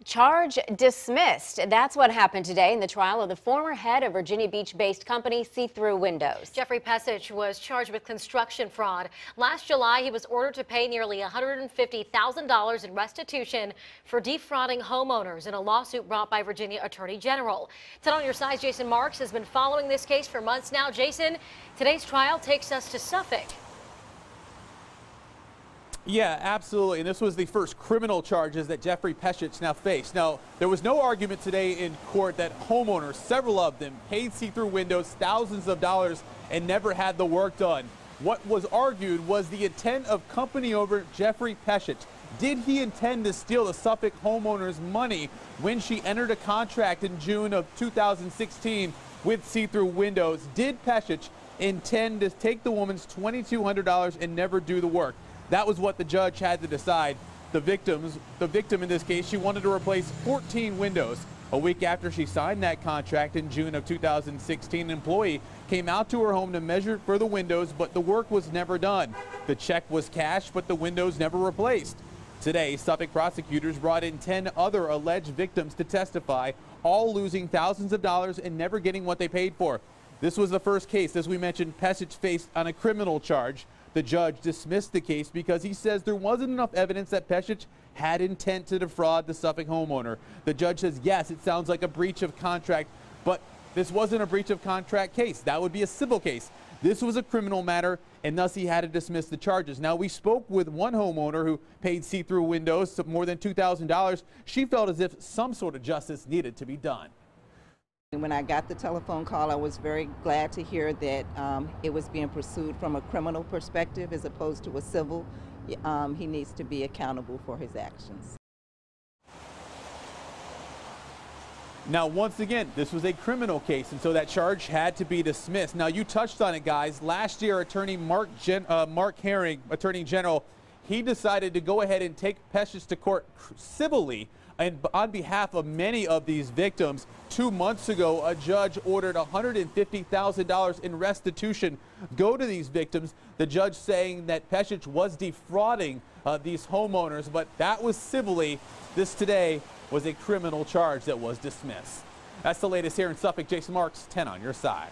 Charge dismissed. That's what happened today in the trial of the former head of Virginia Beach-based company See-Through Windows. Jeffrey Pesich was charged with construction fraud. Last July, he was ordered to pay nearly $150,000 in restitution for defrauding homeowners in a lawsuit brought by Virginia Attorney General. 10 on your side, Jason Marks has been following this case for months now. Jason, today's trial takes us to Suffolk. Yeah, absolutely. And this was the first criminal charges that Jeffrey Pesich now faced. Now, there was no argument today in court that homeowners, several of them, paid See-Through Windows thousands of dollars and never had the work done. What was argued was the intent of company owner Jeffrey Pesich. Did he intend to steal the Suffolk homeowner's money when she entered a contract in June of 2016 with See-Through Windows? Did Pesich intend to take the woman's $2,200 and never do the work? That was what the judge had to decide. The victim in this case, she wanted to replace 14 windows. A week after she signed that contract in June of 2016, an employee came out to her home to measure for the windows, but the work was never done. The check was cashed, but the windows never replaced. Today, Suffolk prosecutors brought in 10 other alleged victims to testify, all losing thousands of dollars and never getting what they paid for. This was the first case, as we mentioned, Pesich faced on a criminal charge. The judge dismissed the case because he says there wasn't enough evidence that Pesich had intent to defraud the Suffolk homeowner. The judge says, yes, it sounds like a breach of contract, but this wasn't a breach of contract case. That would be a civil case. This was a criminal matter, and thus he had to dismiss the charges. Now, we spoke with one homeowner who paid See-Through Windows more than $2,000. She felt as if some sort of justice needed to be done. When I got the telephone call, I was very glad to hear that it was being pursued from a criminal perspective as opposed to a civil. He needs to be accountable for his actions. Now, once again, this was a criminal case, and so that charge had to be dismissed. Now, you touched on it, guys. Last year, Attorney Mark Herring, Attorney General, he decided to go ahead and take Pesich to court civilly and on behalf of many of these victims. 2 months ago, a judge ordered $150,000 in restitution go to these victims. The judge saying that Pesich was defrauding these homeowners, but that was civilly. This today was a criminal charge that was dismissed. That's the latest here in Suffolk. Jason Marks, 10 on your side.